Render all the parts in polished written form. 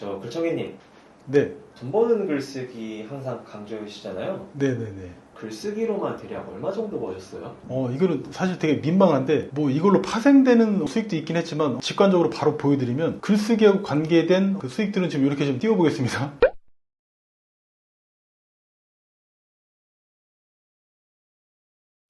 저 글청이님, 네, 돈 버는 글쓰기 항상 강조해 주시잖아요. 네네네. 글쓰기로만 대략 얼마 정도 버셨어요? 이거는 사실 되게 민망한데, 뭐 이걸로 파생되는 수익도 있긴 했지만, 직관적으로 바로 보여드리면, 글쓰기하고 관계된 그 수익들은 지금 이렇게 좀 띄워보겠습니다.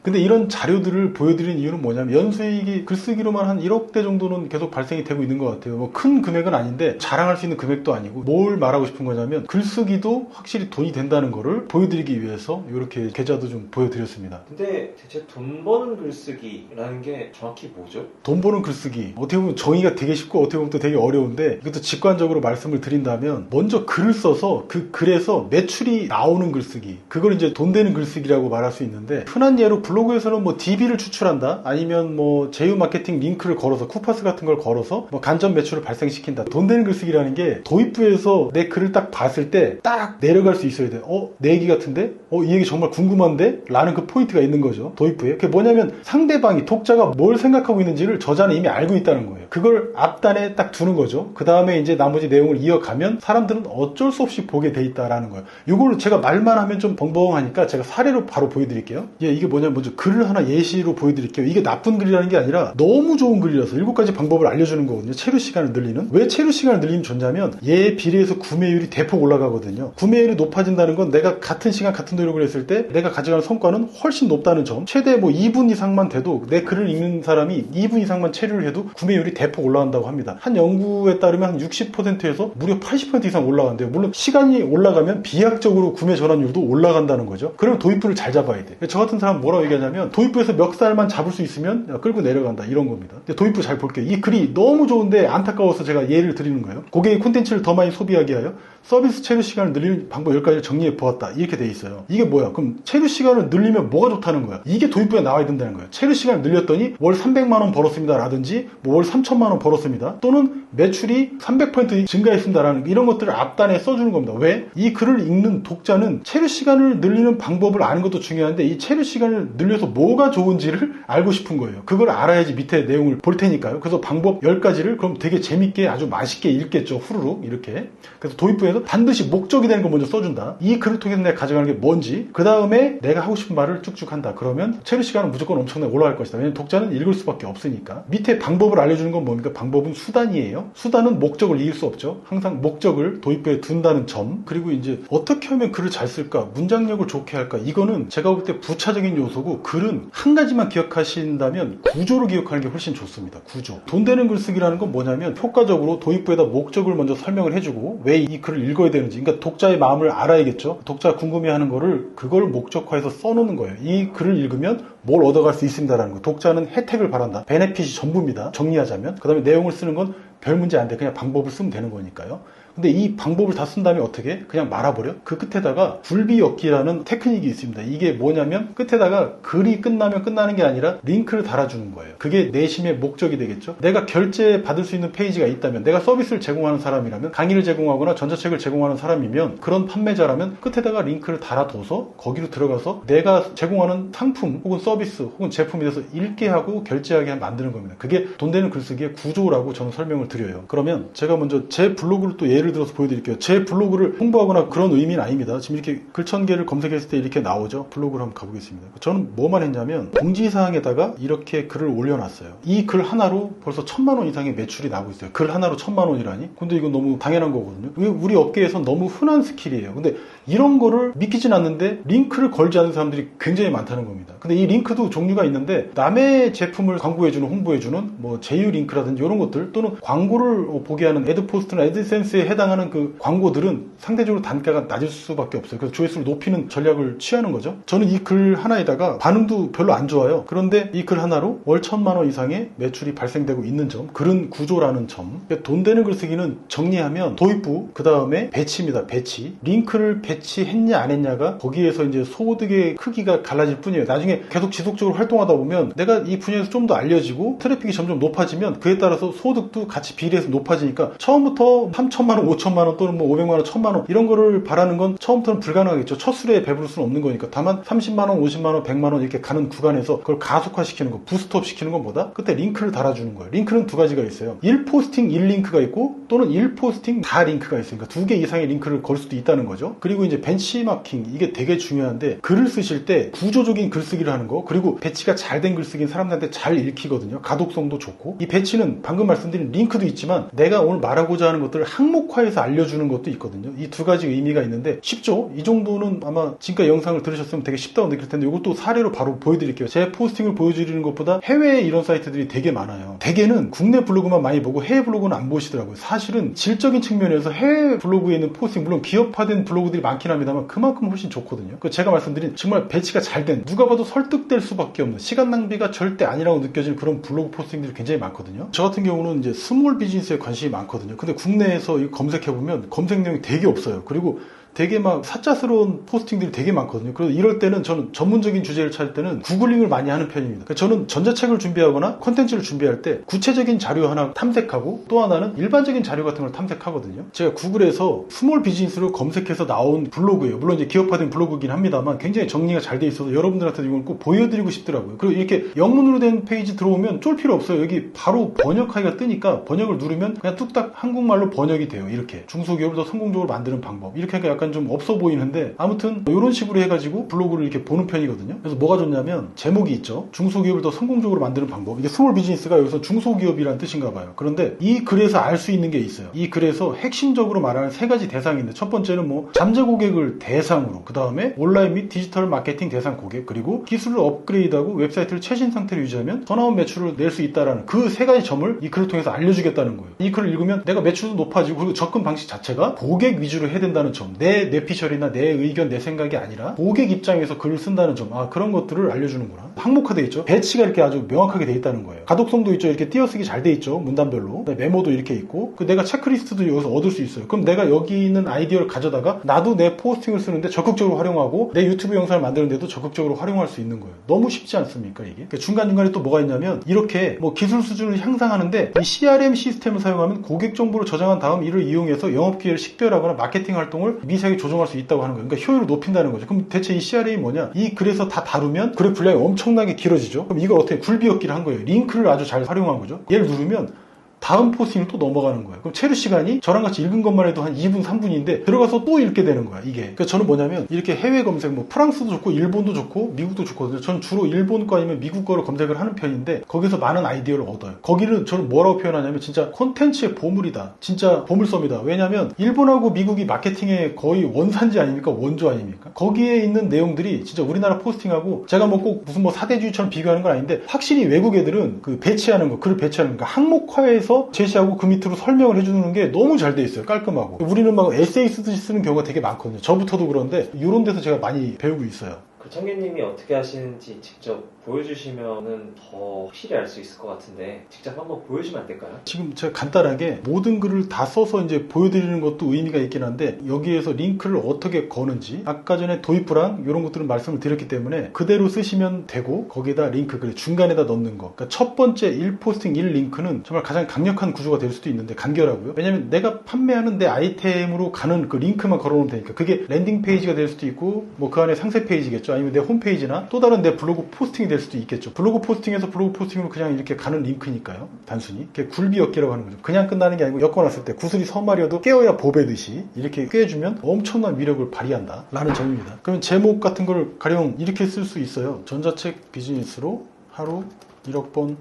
근데 이런 자료들을 보여드린 이유는 뭐냐면 연수익이 글쓰기로만 한 1억대 정도는 계속 발생이 되고 있는 것 같아요. 뭐 큰 금액은 아닌데 자랑할 수 있는 금액도 아니고, 뭘 말하고 싶은 거냐면 글쓰기도 확실히 돈이 된다는 거를 보여드리기 위해서 이렇게 계좌도 좀 보여드렸습니다. 근데 대체 돈 버는 글쓰기라는 게 정확히 뭐죠? 돈 버는 글쓰기, 어떻게 보면 정의가 되게 쉽고 어떻게 보면 또 되게 어려운데, 이것도 직관적으로 말씀을 드린다면 먼저 글을 써서 그 글에서 매출이 나오는 글쓰기, 그걸 이제 돈 되는 글쓰기라고 말할 수 있는데, 흔한 예로 블로그에서는 뭐 DB를 추출한다, 아니면 뭐 제휴 마케팅 링크를 걸어서 쿠파스 같은 걸 걸어서 뭐 간접 매출을 발생시킨다. 돈 되는 글쓰기라는 게 도입부에서 내 글을 딱 봤을 때 딱 내려갈 수 있어야 돼. 내 얘기 같은데? 이 얘기 정말 궁금한데? 라는 그 포인트가 있는 거죠, 도입부에. 그게 뭐냐면 상대방이, 독자가 뭘 생각하고 있는지를 저자는 이미 알고 있다는 거예요. 그걸 앞단에 딱 두는 거죠. 그 다음에 이제 나머지 내용을 이어가면 사람들은 어쩔 수 없이 보게 돼 있다라는 거예요. 이걸 제가 말만 하면 좀 벙벙하니까 제가 사례로 바로 보여드릴게요. 이게 뭐냐면 먼저 글을 하나 예시로 보여드릴게요. 이게 나쁜 글이라는 게 아니라 너무 좋은 글이라서 7가지 방법을 알려주는 거거든요. 체류 시간을 늘리는. 왜 체류 시간을 늘리면 좋냐면 얘에 비례해서 구매율이 대폭 올라가거든요. 구매율이 높아진다는 건 내가 같은 시간 같은 노력을 했을 때 내가 가져가는 성과는 훨씬 높다는 점. 최대 뭐 2분 이상만 돼도, 내 글을 읽는 사람이 2분 이상만 체류를 해도 구매율이 대폭 올라간다고 합니다. 한 연구에 따르면 한 60%에서 무려 80% 이상 올라간대요. 물론 시간이 올라가면 비약적으로 구매 전환율도 올라간다는 거죠. 그러면 도입부를 잘 잡아야 돼. 저 같은 사람 뭐라고 얘기하냐면, 도입부에서 멱살만 잡을 수 있으면 끌고 내려간다, 이런 겁니다. 근데 도입부 잘 볼게요. 이 글이 너무 좋은데 안타까워서 제가 예를 드리는 거예요. 고객이 콘텐츠를 더 많이 소비하게 하여 서비스 체류 시간을 늘리는 방법 10가지를 정리해 보았다, 이렇게 돼 있어요. 이게 뭐야? 그럼 체류 시간을 늘리면 뭐가 좋다는 거야? 이게 도입부에 나와야 된다는 거예요. 체류 시간을 늘렸더니 월 300만원 벌었습니다 라든지, 뭐 월 3천만원 벌었습니다, 또는 매출이 300% 증가했습니다라는, 이런 것들을 앞단에 써주는 겁니다. 왜? 이 글을 읽는 독자는 체류 시간을 늘리는 방법을 아는 것도 중요한데, 이 체류 시간을 늘려서 뭐가 좋은지를 알고 싶은 거예요. 그걸 알아야지 밑에 내용을 볼 테니까요. 그래서 방법 10가지를 그럼 되게 재밌게 아주 맛있게 읽겠죠, 후루룩 이렇게. 그래서 도입부에서 반드시 목적이 되는 거 먼저 써준다. 이 글을 통해서 내가 가져가는 게 뭔지, 그 다음에 내가 하고 싶은 말을 쭉쭉 한다. 그러면 체류 시간은 무조건 엄청나게 올라갈 것이다. 왜냐면 독자는 읽을 수밖에 없으니까. 밑에 방법을 알려주는 건 뭡니까? 방법은 수단이에요. 수단은 목적을 이길 수 없죠. 항상 목적을 도입부에 둔다는 점. 그리고 이제 어떻게 하면 글을 잘 쓸까, 문장력을 좋게 할까, 이거는 제가 볼 때 부차적인 요소고, 글은 한 가지만 기억하신다면 구조를 기억하는 게 훨씬 좋습니다. 구조. 돈 되는 글쓰기라는 건 뭐냐면, 효과적으로 도입부에다 목적을 먼저 설명을 해주고 왜 이 글을 읽어야 되는지, 그러니까 독자의 마음을 알아야겠죠. 독자가 궁금해하는 거를, 그걸 목적화해서 써놓는 거예요. 이 글을 읽으면 뭘 얻어갈 수 있습니다라는 거. 독자는 혜택을 바란다. 베네핏이 전부입니다, 정리하자면. 그 다음에 내용을 쓰는 건 별 문제 안 돼. 그냥 방법을 쓰면 되는 거니까요. 근데 이 방법을 다 쓴 다음에 어떻게? 그냥 말아버려? 그 끝에다가 굴비엮기라는 테크닉이 있습니다. 이게 뭐냐면, 끝에다가 글이 끝나면 끝나는 게 아니라 링크를 달아주는 거예요. 그게 내심의 목적이 되겠죠. 내가 결제 받을 수 있는 페이지가 있다면, 내가 서비스를 제공하는 사람이라면, 강의를 제공하거나 전자책을 제공하는 사람이면, 그런 판매자라면 끝에다가 링크를 달아둬서 거기로 들어가서 내가 제공하는 상품 혹은 서비스 혹은 제품에 대해서 읽게 하고 결제하게 만드는 겁니다. 그게 돈 되는 글쓰기의 구조라고 저는 설명을 드려요. 그러면 제가 먼저 제 블로그를 또 예를 들어서 보여드릴게요. 제 블로그를 홍보하거나 그런 의미는 아닙니다. 지금 이렇게 글천개를 검색했을 때 이렇게 나오죠. 블로그를 한번 가보겠습니다. 저는 뭐만 했냐면, 공지사항에다가 이렇게 글을 올려놨어요. 이 글 하나로 벌써 1000만원 이상의 매출이 나고 있어요. 글 하나로 1000만원이라니? 근데 이건 너무 당연한 거거든요. 우리 업계에서 너무 흔한 스킬이에요. 근데 이런 거를 믿기진 않는데 링크를 걸지 않는 사람들이 굉장히 많다는 겁니다. 근데 이 링크도 종류가 있는데, 남의 제품을 광고해주는, 홍보해주는 뭐 제휴 링크라든지 이런 것들, 또는 광고를 보게 하는 애드포스트나 애드센스에 해당하는 그 광고들은 상대적으로 단가가 낮을 수밖에 없어요. 그래서 조회수를 높이는 전략을 취하는 거죠. 저는 이 글 하나에다가 반응도 별로 안 좋아요. 그런데 이 글 하나로 월 1000만원 이상의 매출이 발생되고 있는 점, 글은 구조라는 점. 그러니까 돈 되는 글쓰기는 정리하면 도입부, 그 다음에 배치입니다. 배치. 링크를 배치했냐 안 했냐가 거기에서 이제 소득의 크기가 갈라질 뿐이에요. 나중에 계속 지속적으로 활동하다 보면 내가 이 분야에서 좀 더 알려지고 트래픽이 점점 높아지면 그에 따라서 소득도 같이 같이 비례해서 높아지니까 처음부터 3천만 원, 5천만 원 또는 뭐 500만 원, 1000만 원 이런 거를 바라는 건 처음부터는 불가능하겠죠. 첫 술에 배부를 수는 없는 거니까. 다만 30만 원, 50만 원, 100만 원 이렇게 가는 구간에서 그걸 가속화시키는 거, 부스트업 시키는 것보다 그때 링크를 달아주는 거예요. 링크는 두 가지가 있어요. 1포스팅 1링크가 있고 또는 1포스팅 다 링크가 있으니까 두 개 이상의 링크를 걸 수도 있다는 거죠. 그리고 이제 벤치마킹 이게 되게 중요한데 글을 쓰실 때 구조적인 글쓰기를 하는 거 그리고 배치가 잘 된 글쓰기는 사람들한테 잘 읽히거든요. 가독성도 좋고 이 배치는 방금 말씀드린 링크도 있지만 내가 오늘 말하고자 하는 것들을 항목화해서 알려주는 것도 있거든요. 이 두 가지 의미가 있는데 쉽죠? 이 정도는 아마 지금까지 영상을 들으셨으면 되게 쉽다고 느낄 텐데 이것도 사례로 바로 보여드릴게요. 제 포스팅을 보여드리는 것보다 해외에 이런 사이트들이 되게 많아요. 대개는 국내 블로그만 많이 보고 해외 블로그는 안 보시더라고요. 사실은 질적인 측면에서 해외 블로그에 있는 포스팅 물론 기업화된 블로그들이 많긴 합니다만 그만큼 훨씬 좋거든요. 제가 말씀드린 정말 배치가 잘 된 누가 봐도 설득될 수밖에 없는 시간 낭비가 절대 아니라고 느껴지는 그런 블로그 포스팅들이 굉장히 많거든요. 저 같은 경우는 이제 스몰 비즈니스에 관심이 많거든요. 근데 국내에서 이거 검색해보면 검색 내용이 되게 없어요. 그리고 되게 막 사짜스러운 포스팅들이 되게 많거든요. 그래서 이럴 때는 저는 전문적인 주제를 찾을 때는 구글링을 많이 하는 편입니다. 그러니까 저는 전자책을 준비하거나 콘텐츠를 준비할 때 구체적인 자료 하나 탐색하고 또 하나는 일반적인 자료 같은 걸 탐색하거든요. 제가 구글에서 스몰 비즈니스로 검색해서 나온 블로그예요. 물론 이제 기업화된 블로그긴 합니다만 굉장히 정리가 잘 돼 있어서 여러분들한테 이걸 꼭 보여드리고 싶더라고요. 그리고 이렇게 영문으로 된 페이지 들어오면 쫄 필요 없어요. 여기 바로 번역하기가 뜨니까 번역을 누르면 그냥 뚝딱 한국말로 번역이 돼요. 이렇게 중소기업을 더 성공적으로 만드는 방법 이렇게 하니까 약간 좀 없어 보이는데 아무튼 이런 식으로 해가지고 블로그를 이렇게 보는 편이거든요. 그래서 뭐가 좋냐면 제목이 있죠. 중소기업을 더 성공적으로 만드는 방법. 이게 스몰 비즈니스가 여기서 중소기업이란 뜻인가 봐요. 그런데 이 글에서 알 수 있는 게 있어요. 이 글에서 핵심적으로 말하는 세 가지 대상이 있는데 첫 번째는 뭐 잠재 고객을 대상으로 그 다음에 온라인 및 디지털 마케팅 대상 고객 그리고 기술을 업그레이드하고 웹사이트를 최신 상태로 유지하면 더 나은 매출을 낼 수 있다라는 그 세 가지 점을 이 글을 통해서 알려주겠다는 거예요. 이 글을 읽으면 내가 매출도 높아지고 그리고 접근 방식 자체가 고객 위주로 해야 된다는 점 내 뇌피셜이나 내 의견, 내 생각이 아니라 고객 입장에서 글을 쓴다는 점. 그런 것들을 알려주는구나. 항목화되어 있죠. 배치가 이렇게 아주 명확하게 되어 있다는 거예요. 가독성도 있죠. 이렇게 띄어쓰기 잘 되어 있죠. 문단별로. 메모도 이렇게 있고 내가 체크리스트도 여기서 얻을 수 있어요. 그럼 내가 여기 있는 아이디어를 가져다가 나도 내 포스팅을 쓰는데 적극적으로 활용하고 내 유튜브 영상을 만드는데도 적극적으로 활용할 수 있는 거예요. 너무 쉽지 않습니까 이게? 중간중간에 또 뭐가 있냐면 이렇게 뭐 기술 수준을 향상하는데 이 CRM 시스템을 사용하면 고객 정보를 저장한 다음 이를 이용해서 영업 기회를 식별하거나 마케팅 활동을 미세하게 조정할 수 있다고 하는 거예요. 그러니까 효율을 높인다는 거죠. 그럼 대체 이 CRM이 뭐냐? 이 글에서 다 다루면 글의 분량이 엄청나게 길어지죠. 그럼 이걸 어떻게 굴비역기를 한 거예요. 링크를 아주 잘 활용한 거죠. 얘를 누르면 다음 포스팅을 또 넘어가는 거예요. 그럼 체류 시간이 저랑 같이 읽은 것만 해도 한 2분, 3분인데 들어가서 또 읽게 되는 거야, 이게. 그러니까 저는 뭐냐면 이렇게 해외 검색, 뭐 프랑스도 좋고 일본도 좋고 미국도 좋거든요. 저는 주로 일본 거 아니면 미국 거를 검색을 하는 편인데 거기서 많은 아이디어를 얻어요. 거기를 저는 뭐라고 표현하냐면 진짜 콘텐츠의 보물이다. 진짜 보물섬이다. 왜냐면 일본하고 미국이 마케팅의 거의 원산지 아닙니까? 원조 아닙니까? 거기에 있는 내용들이 진짜 우리나라 포스팅하고 제가 뭐 꼭 무슨 뭐 사대주의처럼 비교하는 건 아닌데 확실히 외국 애들은 그 배치하는 거, 글을 배치하는 거, 항목화해서 제시하고 그 밑으로 설명을 해주는 게 너무 잘 돼 있어요. 깔끔하고. 우리는 막 에세이 쓰듯이 쓰는 경우가 되게 많거든요. 저부터도 그런데 이런 데서 제가 많이 배우고 있어요. 창기님이 어떻게 하시는지 직접 보여주시면은 더 확실히 알 수 있을 것 같은데 직접 한번 보여주면 안 될까요? 지금 제가 간단하게 모든 글을 다 써서 이제 보여드리는 것도 의미가 있긴 한데 여기에서 링크를 어떻게 거는지 아까 전에 도입부랑 이런 것들은 말씀을 드렸기 때문에 그대로 쓰시면 되고 거기다 링크 글 중간에다 넣는 거. 그러니까 첫 번째 1포스팅 1링크는 정말 가장 강력한 구조가 될 수도 있는데 간결하고요. 왜냐면 내가 판매하는 내 아이템으로 가는 그 링크만 걸어놓으면 되니까 그게 랜딩 페이지가 될 수도 있고 뭐 그 안에 상세 페이지겠죠. 아니면 내 홈페이지나 또 다른 내 블로그 포스팅이 될 수도 있겠죠. 블로그 포스팅에서 블로그 포스팅으로 그냥 이렇게 가는 링크니까요. 단순히. 그게 굴비엮기라고 하는 거죠. 그냥 끝나는 게 아니고 엮어놨을 때 구슬이 서말이어도 깨어야 보배듯이 이렇게 꿰주면 엄청난 위력을 발휘한다 라는 점입니다. 그러면 제목 같은 걸 가령 이렇게 쓸 수 있어요. 전자책 비즈니스로 하루 1억 번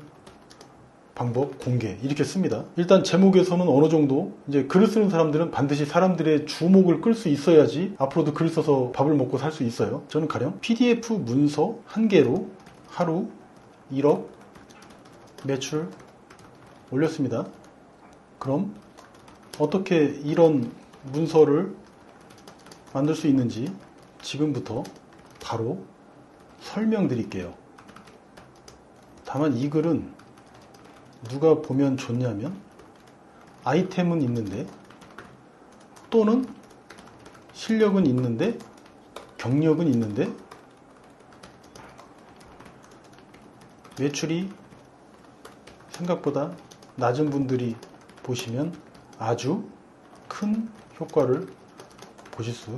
방법 공개 이렇게 씁니다. 일단 제목에서는 어느 정도 이제 글을 쓰는 사람들은 반드시 사람들의 주목을 끌 수 있어야지 앞으로도 글을 써서 밥을 먹고 살 수 있어요. 저는 가령 PDF 문서 한 개로 하루 1억 매출 올렸습니다. 그럼 어떻게 이런 문서를 만들 수 있는지 지금부터 바로 설명드릴게요. 다만 이 글은 누가 보면 좋냐면 아이템은 있는데 또는 실력은 있는데 경력은 있는데 매출이 생각보다 낮은 분들이 보시면 아주 큰 효과를 보실 수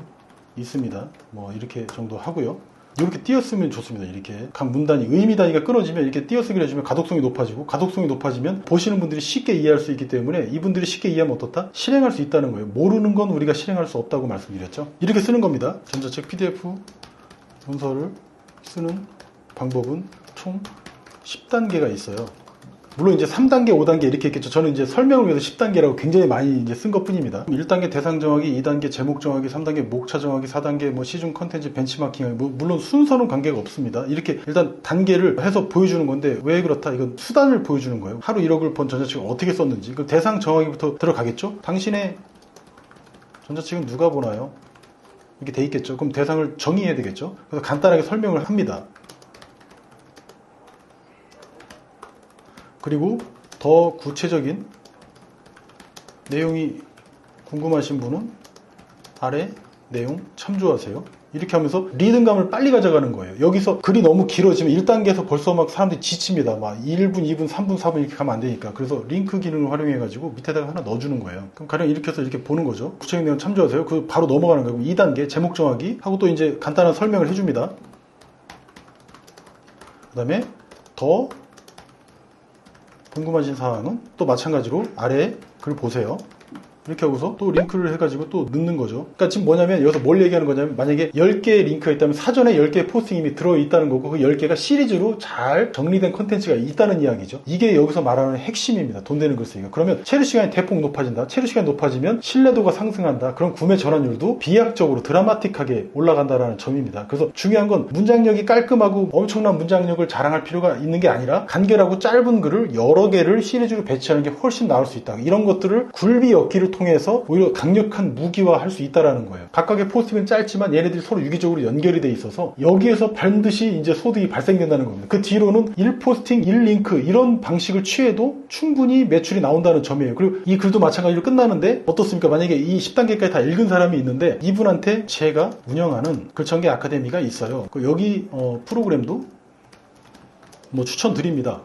있습니다. 뭐 이렇게 정도 하고요. 이렇게 띄었으면 좋습니다. 이렇게 각 문단위, 의미 단위가 끊어지면 이렇게 띄어쓰기를 해주면 가독성이 높아지고, 가독성이 높아지면 보시는 분들이 쉽게 이해할 수 있기 때문에 이분들이 쉽게 이해하면 어떻다? 실행할 수 있다는 거예요. 모르는 건 우리가 실행할 수 없다고 말씀드렸죠. 이렇게 쓰는 겁니다. 전자책 PDF 문서를 쓰는 방법은 총 10단계가 있어요. 물론 이제 3단계, 5단계 이렇게 있겠죠. 저는 이제 설명을 위해서 10단계라고 굉장히 많이 이제 쓴 것 뿐입니다. 1단계 대상 정하기, 2단계 제목 정하기, 3단계 목차 정하기, 4단계 뭐 시중 컨텐츠 벤치마킹, 물론 순서는 관계가 없습니다. 이렇게 일단 단계를 해서 보여주는 건데, 왜 그렇다? 이건 수단을 보여주는 거예요. 하루 1억을 번 전자책을 어떻게 썼는지. 그 대상 정하기부터 들어가겠죠? 당신의 전자책은 누가 보나요? 이렇게 돼 있겠죠. 그럼 대상을 정의해야 되겠죠. 그래서 간단하게 설명을 합니다. 그리고 더 구체적인 내용이 궁금하신 분은 아래 내용 참조하세요. 이렇게 하면서 리듬감을 빨리 가져가는 거예요. 여기서 글이 너무 길어지면 1단계에서 벌써 막 사람들이 지칩니다. 막 1분, 2분, 3분, 4분 이렇게 가면 안 되니까. 그래서 링크 기능을 활용해가지고 밑에다가 하나 넣어주는 거예요. 그럼 가령 이렇게 해서 이렇게 보는 거죠. 구체적인 내용 참조하세요. 그 바로 넘어가는 거예요. 2단계 제목 정하기 하고 또 이제 간단한 설명을 해줍니다. 그 다음에 더 궁금하신 사항은 또 마찬가지로 아래에 글 보세요. 이렇게 하고서 또 링크를 해가지고 또 넣는 거죠. 그러니까 지금 뭐냐면 여기서 뭘 얘기하는 거냐면, 만약에 10개의 링크가 있다면 사전에 10개의 포스팅이 이미 들어있다는 거고, 그 10개가 시리즈로 잘 정리된 컨텐츠가 있다는 이야기죠. 이게 여기서 말하는 핵심입니다. 돈 되는 글쓰기가. 그러면 체류 시간이 대폭 높아진다. 체류 시간이 높아지면 신뢰도가 상승한다. 그럼 구매 전환율도 비약적으로 드라마틱하게 올라간다는 점입니다. 그래서 중요한 건 문장력이 깔끔하고 엄청난 문장력을 자랑할 필요가 있는 게 아니라 간결하고 짧은 글을 여러 개를 시리즈로 배치하는 게 훨씬 나을 수 있다. 이런 것들을 굴비엮기를 통해서 오히려 강력한 무기화할 수 있다는 거예요. 각각의 포스팅은 짧지만 얘네들이 서로 유기적으로 연결이 돼 있어서 여기에서 반드시 이제 소득이 발생된다는 겁니다. 그 뒤로는 1포스팅, 1링크 이런 방식을 취해도 충분히 매출이 나온다는 점이에요. 그리고 이 글도 마찬가지로 끝나는데 어떻습니까? 만약에 이 10단계까지 다 읽은 사람이 있는데 이분한테 제가 운영하는 글청계 아카데미가 있어요. 여기 프로그램도 뭐 추천드립니다.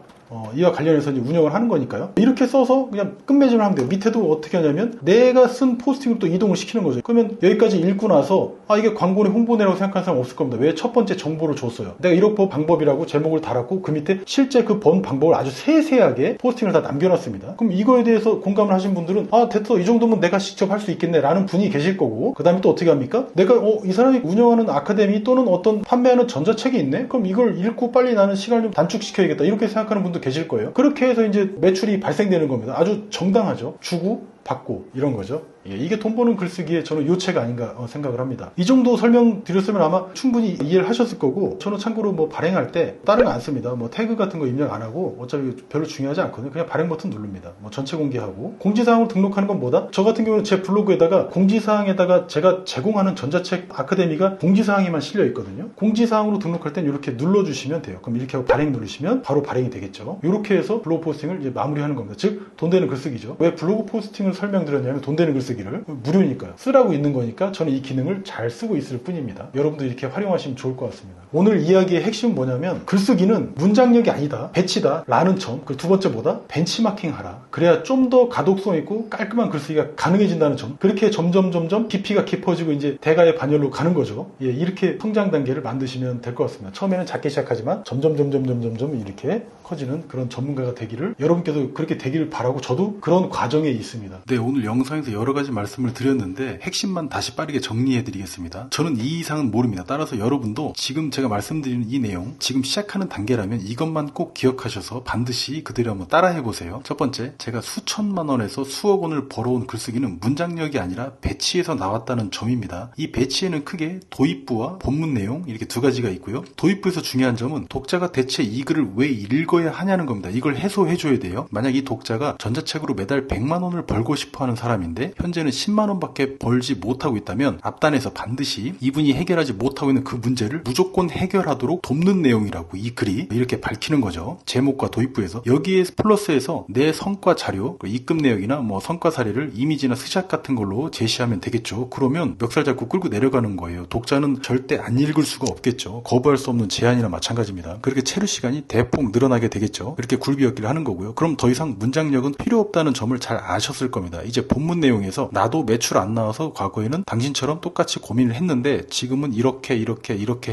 이와 관련해서 이제 운영을 하는 거니까요. 이렇게 써서 그냥 끝맺음을 하면 돼요. 밑에도 어떻게 하냐면 내가 쓴 포스팅을 또 이동을 시키는 거죠. 그러면 여기까지 읽고 나서 이게 광고네 홍보네라고 생각하는 사람 없을 겁니다. 왜? 첫 번째 정보를 줬어요. 내가 1억 번 방법이라고 제목을 달았고 그 밑에 실제 그 번 방법을 아주 세세하게 포스팅을 다 남겨놨습니다. 그럼 이거에 대해서 공감을 하신 분들은 됐어, 이 정도면 내가 직접 할 수 있겠네 라는 분이 계실 거고, 그 다음에 또 어떻게 합니까? 내가 이 사람이 운영하는 아카데미 또는 어떤 판매하는 전자책이 있네? 그럼 이걸 읽고 빨리 나는 시간을 좀 단축시켜야겠다 이렇게 생각하는 분도 계실 거예요. 그렇게 해서 이제 매출이 발생되는 겁니다. 아주 정당하죠. 주고 받고 이런 거죠. 이게 돈 버는 글쓰기의 저는 요체가 아닌가 생각을 합니다. 이 정도 설명드렸으면 아마 충분히 이해를 하셨을 거고, 저는 참고로 뭐 발행할 때 다른 거 안 씁니다. 뭐 태그 같은 거 입력 안 하고 어차피 별로 중요하지 않거든요. 그냥 발행 버튼 누릅니다. 뭐 전체 공개하고, 공지사항을 등록하는 건 뭐다? 저 같은 경우는 제 블로그에다가 공지사항에다가 제가 제공하는 전자책 아카데미가 공지사항에만 실려 있거든요. 공지사항으로 등록할 땐 이렇게 눌러주시면 돼요. 그럼 이렇게 하고 발행 누르시면 바로 발행이 되겠죠. 이렇게 해서 블로그 포스팅을 이제 마무리하는 겁니다. 즉 돈 되는 글쓰기죠. 왜 블로그 포스팅을 설명드렸냐면 돈 되는 글쓰기를 무료니까요. 쓰라고 있는 거니까 저는 이 기능을 잘 쓰고 있을 뿐입니다. 여러분도 이렇게 활용하시면 좋을 것 같습니다. 오늘 이야기의 핵심은 뭐냐면, 글쓰기는 문장력이 아니다, 배치다 라는 점. 그리고 두 번째 뭐다? 벤치마킹 하라. 그래야 좀 더 가독성 있고 깔끔한 글쓰기가 가능해진다는 점. 그렇게 점점 깊이가 깊어지고 이제 대가의 반열로 가는 거죠. 이렇게 성장 단계를 만드시면 될 것 같습니다. 처음에는 작게 시작하지만 점점 이렇게 커지는 그런 전문가가 되기를, 여러분께도 그렇게 되기를 바라고 저도 그런 과정에 있습니다. 네, 오늘 영상에서 여러 가지 말씀을 드렸는데 핵심만 다시 빠르게 정리해 드리겠습니다. 저는 이 이상은 모릅니다. 따라서 여러분도 지금 제가 말씀드리는 이 내용, 지금 시작하는 단계라면 이것만 꼭 기억하셔서 반드시 그대로 한번 따라해 보세요. 첫 번째, 제가 수천만 원에서 수억 원을 벌어온 글쓰기는 문장력이 아니라 배치에서 나왔다는 점입니다. 이 배치에는 크게 도입부와 본문 내용 이렇게 두 가지가 있고요. 도입부에서 중요한 점은 독자가 대체 이 글을 왜 읽어야 하냐는 겁니다. 이걸 해소해 줘야 돼요. 만약 이 독자가 전자책으로 매달 100만 원을 벌고 싶어 하는 사람인데 현재는 10만 원밖에 벌지 못하고 있다면 앞단에서 반드시 이분이 해결하지 못하고 있는 그 문제를 무조건 해결하도록 돕는 내용이라고 이 글이 이렇게 밝히는 거죠. 제목과 도입부에서 여기에 플러스해서 내 성과 자료, 입금 내역이나 뭐 성과 사례를 이미지나 스샷 같은 걸로 제시하면 되겠죠. 그러면 멱살 잡고 끌고 내려가는 거예요. 독자는 절대 안 읽을 수가 없겠죠. 거부할 수 없는 제안이나 마찬가지입니다. 그렇게 체류 시간이 대폭 늘어나게 되겠죠. 이렇게 굴비었기를 하는 거고요. 그럼 더 이상 문장력은 필요 없다는 점을 잘 아셨을 겁니다. 이제 본문 내용에서 나도 매출 안 나와서 과거에는 당신처럼 똑같이 고민을 했는데 지금은 이렇게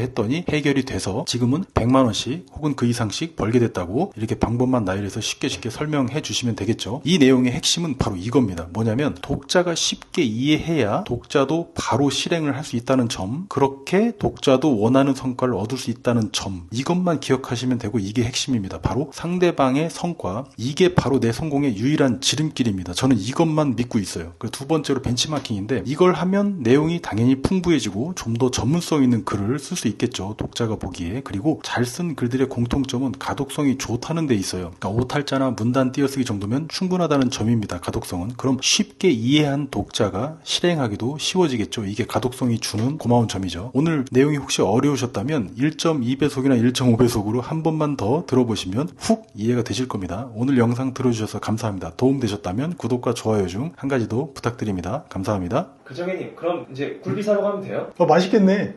했더니 해결이 돼서 지금은 100만 원씩 혹은 그 이상씩 벌게 됐다고 이렇게 방법만 나열해서 쉽게 설명해 주시면 되겠죠. 이 내용의 핵심은 바로 이겁니다. 뭐냐면 독자가 쉽게 이해해야 독자도 바로 실행을 할 수 있다는 점, 그렇게 독자도 원하는 성과를 얻을 수 있다는 점, 이것만 기억하시면 되고 이게 핵심입니다. 바로 상대방의 성과, 이게 바로 내 성공의 유일한 지름길입니다. 저는 이것만 믿고 있어요. 그리고 두 번째로 벤치마킹인데 이걸 하면 내용이 당연히 풍부해지고 좀 더 전문성 있는 글을 쓸 수 있겠죠. 독자가 보기에. 그리고 잘 쓴 글들의 공통점은 가독성이 좋다는 데 있어요. 그러니까 오탈자나 문단 띄어쓰기 정도면 충분하다는 점입니다. 가독성은. 그럼 쉽게 이해한 독자가 실행하기도 쉬워지겠죠. 이게 가독성이 주는 고마운 점이죠. 오늘 내용이 혹시 어려우셨다면 1.2배속이나 1.5배속으로 한 번만 더 들어보시면 훅 이해가 되실 겁니다. 오늘 영상 들어주셔서 감사합니다. 도움되셨다면 구독과 좋아요 중 한 가지 더 부탁드립니다. 감사합니다. 그정혜님, 그럼 이제 굴비 사러 가면 돼요? 맛있겠네.